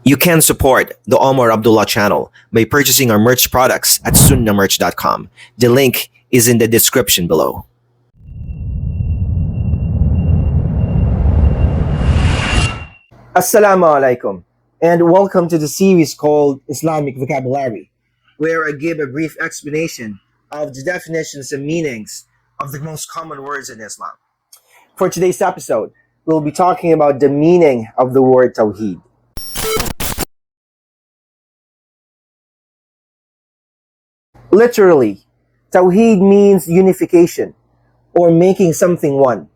You can support the Umar Abdullah channel by purchasing our merch products at sunnahmerch.com. The link is in the description below. Assalamu alaikum, and welcome to the series called Islamic Vocabulary, where I give a brief explanation of the definitions and meanings of the most common words in Islam. For today's episode, we'll be talking about the meaning of the word Tawheed. Literally, Tawheed means unification, or making something one,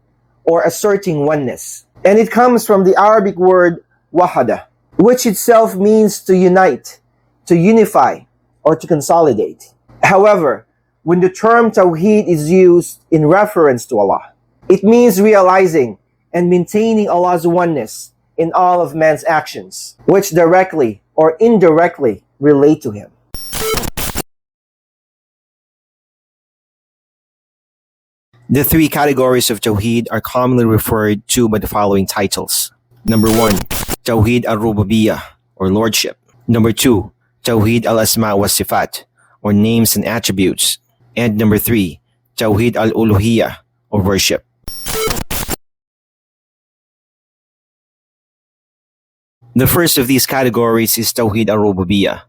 or asserting oneness. And it comes from the Arabic word wahada, which itself means to unite, to unify, or to consolidate. However, when the term Tawheed is used in reference to Allah, it means realizing and maintaining Allah's oneness in all of man's actions, which directly or indirectly relate to Him. The three categories of Tawheed are commonly referred to by the following titles. Number 1, Tawheed al-Rububiyyah, or Lordship. Number 2, Tawheed al-Asma wa Sifat, or Names and Attributes. And number 3, Tawheed al-Uluhiyyah, or Worship. The first of these categories is Tawheed al-Rububiyyah,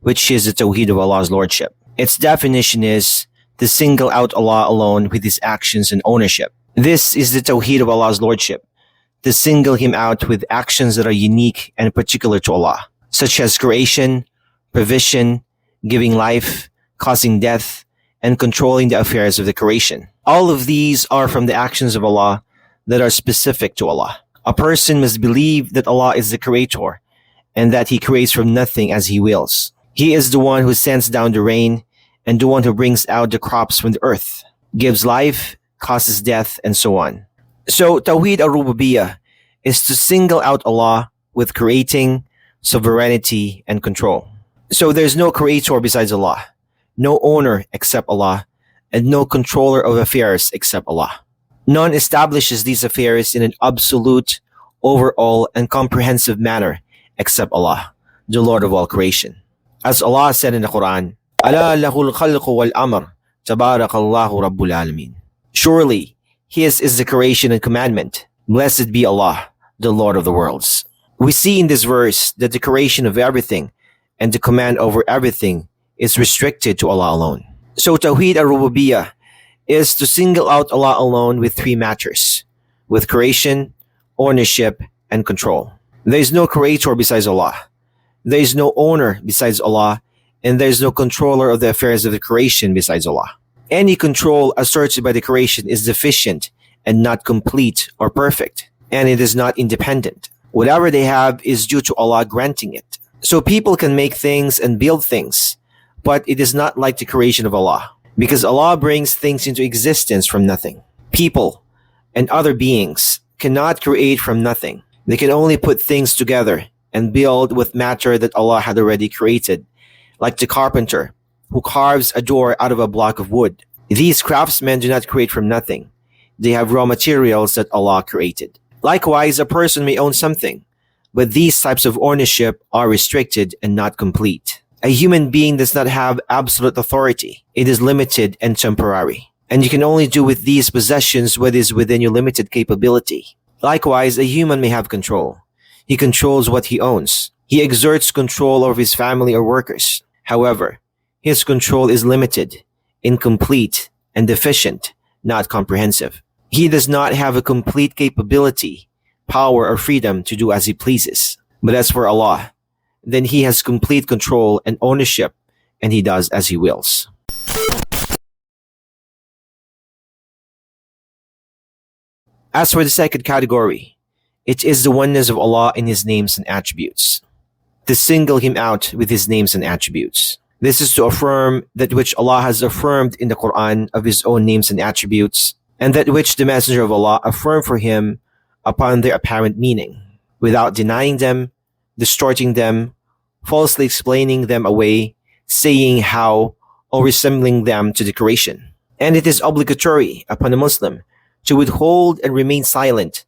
which is the Tawheed of Allah's Lordship. Its definition is to single out Allah alone with His actions and ownership. This is the Tawheed of Allah's Lordship, to single Him out with actions that are unique and particular to Allah, such as creation, provision, giving life, causing death, and controlling the affairs of the creation. All of these are from the actions of Allah that are specific to Allah. A person must believe that Allah is the Creator and that He creates from nothing as He wills. He is the one who sends down the rain and the one who brings out the crops from the earth, gives life, causes death, and so on. So, Tawheed al-Rububiyyah is to single out Allah with creating, sovereignty, and control. So, there's no creator besides Allah, no owner except Allah, and no controller of affairs except Allah. None establishes these affairs in an absolute, overall, and comprehensive manner except Allah, the Lord of all creation. As Allah said in the Quran, Ala lahul khalqu wal amr, tabarakallahu rabbul alamin. Surely, His is the creation and commandment. Blessed be Allah, the Lord of the worlds. We see in this verse that the creation of everything and the command over everything is restricted to Allah alone. So Tawheed al-Rububiyyah is to single out Allah alone with three matters, with creation, ownership, and control. There is no creator besides Allah. There is no owner besides Allah, and there is no controller of the affairs of the creation besides Allah. Any control asserted by the creation is deficient and not complete or perfect, and it is not independent. Whatever they have is due to Allah granting it. So people can make things and build things, but it is not like the creation of Allah, because Allah brings things into existence from nothing. People and other beings cannot create from nothing. They can only put things together and build with matter that Allah had already created, like the carpenter who carves a door out of a block of wood. These craftsmen do not create from nothing. They have raw materials that Allah created. Likewise, a person may own something, but these types of ownership are restricted and not complete. A human being does not have absolute authority. It is limited and temporary. And you can only do with these possessions what is within your limited capability. Likewise, a human may have control. He controls what he owns. He exerts control over his family or workers. However, his control is limited, incomplete, and deficient, not comprehensive. He does not have a complete capability, power, or freedom to do as he pleases. But as for Allah, then He has complete control and ownership, and He does as He wills. As for the second category, it is the oneness of Allah in His names and attributes. To single Him out with His names and attributes. This is to affirm that which Allah has affirmed in the Quran of His own names and attributes, and that which the Messenger of Allah affirmed for Him upon their apparent meaning, without denying them, distorting them, falsely explaining them away, saying how, or resembling them to the creation. And it is obligatory upon a Muslim to withhold and remain silent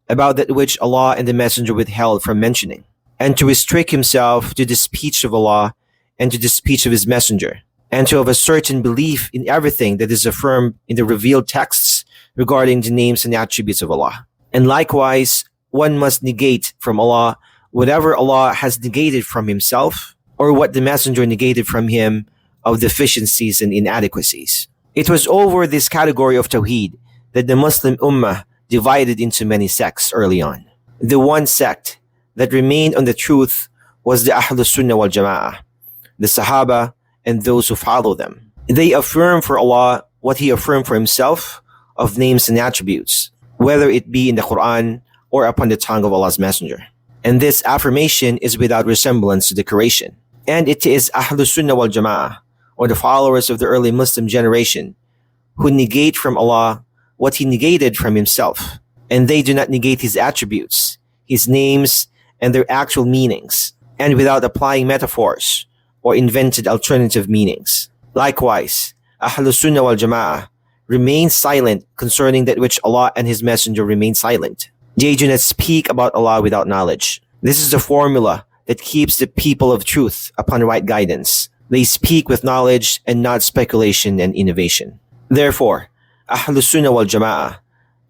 about that which Allah and the Messenger withheld from mentioning. and to restrict himself to the speech of Allah and to the speech of his messenger, and to have a certain belief in everything that is affirmed in the revealed texts regarding the names and attributes of Allah. And likewise, one must negate from Allah whatever Allah has negated from himself or what the messenger negated from him of deficiencies and inadequacies. It was over this category of Tawheed that the Muslim Ummah divided into many sects early on. The one sect that remained on the truth was the Ahlus Sunnah wal Jama'ah, the Sahaba, and those who follow them. They affirm for Allah what He affirmed for Himself of names and attributes, whether it be in the Quran or upon the tongue of Allah's Messenger. And this affirmation is without resemblance to the creation. And it is Ahlus Sunnah wal Jama'ah, or the followers of the early Muslim generation, who negate from Allah what He negated from Himself. And they do not negate His attributes, His names, and their actual meanings, and without applying metaphors or invented alternative meanings. Likewise, Ahlus Sunnah wal Jama'ah remain silent concerning that which Allah and His Messenger remain silent. They do not speak about Allah without knowledge. This is the formula that keeps the people of truth upon right guidance. They speak with knowledge and not speculation and innovation. Therefore, Ahlus Sunnah wal Jama'ah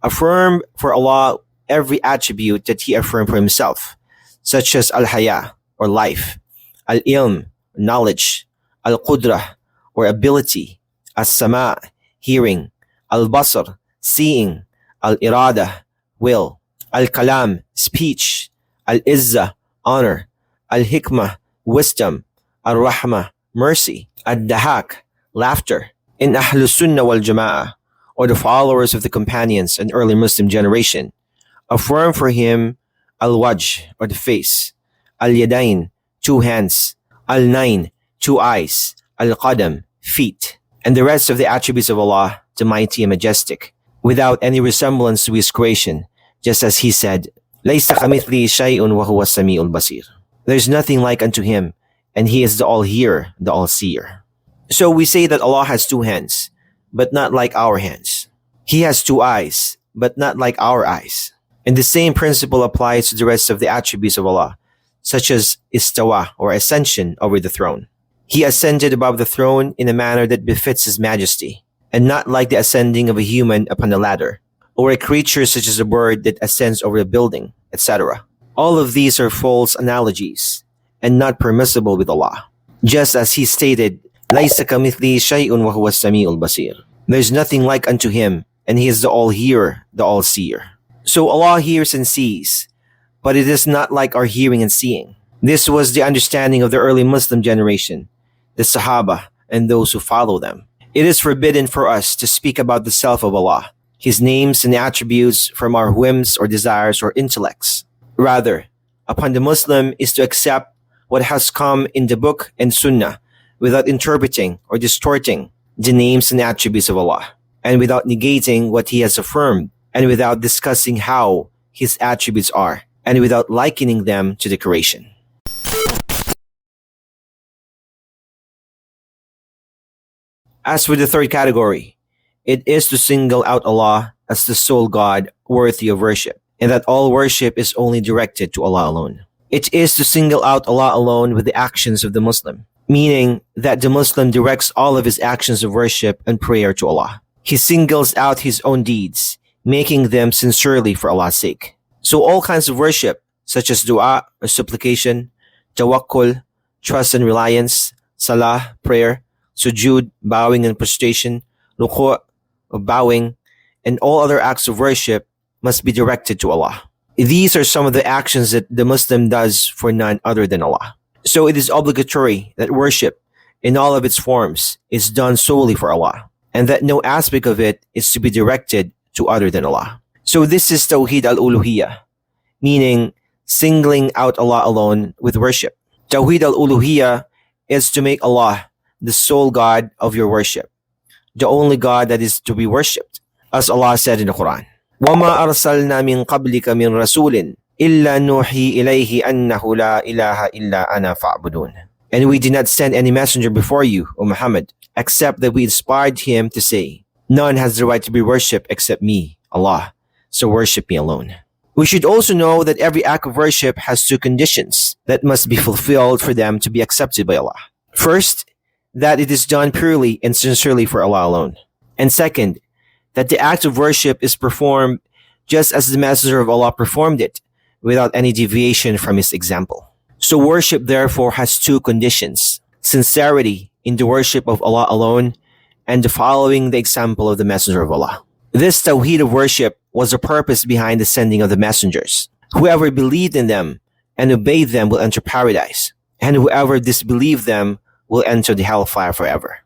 affirm for Allah every attribute that He affirmed for Himself, such as Al-Haya, or life, Al-Ilm, knowledge, Al-Qudrah, or ability, As-Sama', hearing, Al-Basar, seeing, Al-Irada, will, Al-Kalam, speech, Al-Izzah, honor, Al-Hikmah, wisdom, Al-Rahmah, mercy, Ad-Dahak, laughter. In Ahlus Sunnah wal Jama'ah, or the followers of the companions and early Muslim generation, affirm for him Al-Wajh, or the face, Al-Yadain, two hands, Al-Nain, two eyes, Al-Qadam, feet, and the rest of the attributes of Allah, the mighty and majestic, without any resemblance to His creation, just as He said, لَيْسَ كَمِثْلِهِ شَيْءٌ وَهُوَ السَّمِيعُ الْبَصِيرُ. There is nothing like unto Him, and He is the all-hearer, the all-seer. So we say that Allah has two hands, but not like our hands. He has two eyes, but not like our eyes. And the same principle applies to the rest of the attributes of Allah, such as istawa, or ascension over the throne. He ascended above the throne in a manner that befits His majesty, and not like the ascending of a human upon a ladder, or a creature such as a bird that ascends over a building, etc. All of these are false analogies, and not permissible with Allah. Just as He stated, لَيْسَ كَمِثْلِهِ شَيْءٌ وَهُوَ السَّمِيعُ الْبَصِيرُ. There is nothing like unto Him, and He is the all-hearer, the all-seer. So Allah hears and sees, but it is not like our hearing and seeing. This was the understanding of the early Muslim generation, the Sahaba, and those who follow them. It is forbidden for us to speak about the self of Allah, His names and attributes from our whims or desires or intellects. Rather, upon the Muslim is to accept what has come in the book and Sunnah without interpreting or distorting the names and attributes of Allah, and without negating what He has affirmed, and without discussing how His attributes are, and without likening them to the creation. As for the third category, it is to single out Allah as the sole God worthy of worship, and that all worship is only directed to Allah alone. It is to single out Allah alone with the actions of the Muslim, meaning that the Muslim directs all of his actions of worship and prayer to Allah. He singles out his own deeds, making them sincerely for Allah's sake. So all kinds of worship, such as dua or supplication, tawakkul, trust and reliance, salah, prayer, sujud, bowing and prostration, ruku', bowing, and all other acts of worship must be directed to Allah. These are some of the actions that the Muslim does for none other than Allah. So it is obligatory that worship, in all of its forms, is done solely for Allah, and that no aspect of it is to be directed to other than Allah. So this is Tawheed al-Uluhiyah, meaning singling out Allah alone with worship. Tawheed al-Uluhiyah is to make Allah the sole God of your worship, the only God that is to be worshipped. As Allah said in the Quran, وَمَا أَرْسَلْنَا مِن قَبْلِكَ مِن رَسُولٍ إِلَّا نُوحِي إِلَيْهِ أَنَّهُ لَا إِلَهَ إِلَّا أَنَا فَاعْبُدُونَ. And we did not send any messenger before you, O Muhammad, except that we inspired him to say, none has the right to be worshipped except me, Allah, so worship me alone. We should also know that every act of worship has two conditions that must be fulfilled for them to be accepted by Allah. First, that it is done purely and sincerely for Allah alone. And second, that the act of worship is performed just as the Messenger of Allah performed it, without any deviation from his example. So worship therefore has two conditions: sincerity in the worship of Allah alone, and the following the example of the Messenger of Allah. This Tawheed of worship was the purpose behind the sending of the messengers. Whoever believed in them and obeyed them will enter paradise, and whoever disbelieved them will enter the hellfire forever.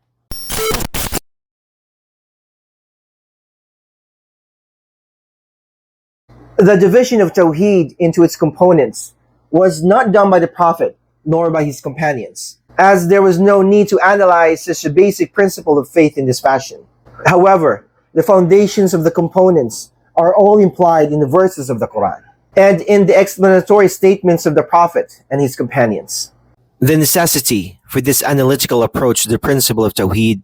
The division of Tawheed into its components was not done by the Prophet nor by his companions, as there was no need to analyze such a basic principle of faith in this fashion. However, the foundations of the components are all implied in the verses of the Quran and in the explanatory statements of the Prophet and his companions. The necessity for this analytical approach to the principle of Tawheed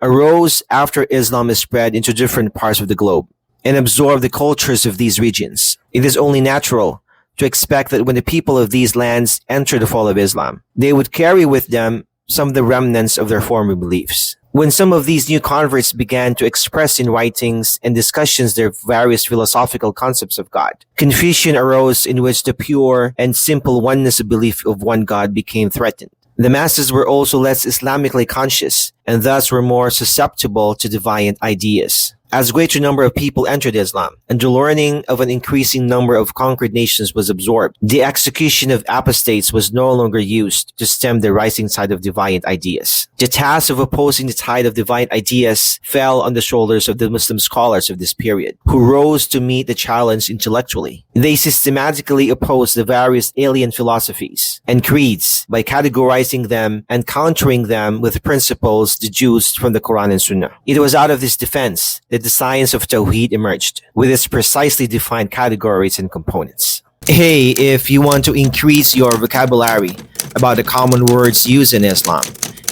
arose after Islam is spread into different parts of the globe and absorbed the cultures of these regions. It is only natural to expect that when the people of these lands enter the fold of Islam, they would carry with them some of the remnants of their former beliefs. When some of these new converts began to express in writings and discussions their various philosophical concepts of God, confusion arose in which the pure and simple oneness of belief of one God became threatened. The masses were also less Islamically conscious and thus were more susceptible to deviant ideas. As greater number of people entered Islam, and the learning of an increasing number of conquered nations was absorbed, the execution of apostates was no longer used to stem the rising tide of deviant ideas. The task of opposing the tide of deviant ideas fell on the shoulders of the Muslim scholars of this period, who rose to meet the challenge intellectually. They systematically opposed the various alien philosophies and creeds by categorizing them and countering them with principles deduced from the Quran and Sunnah. It was out of this defense that the science of Tawheed emerged, with its precisely defined categories and components. Hey, if you want to increase your vocabulary about the common words used in Islam,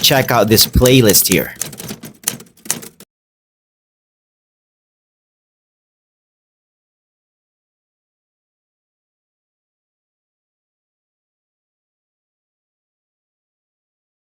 check out this playlist here.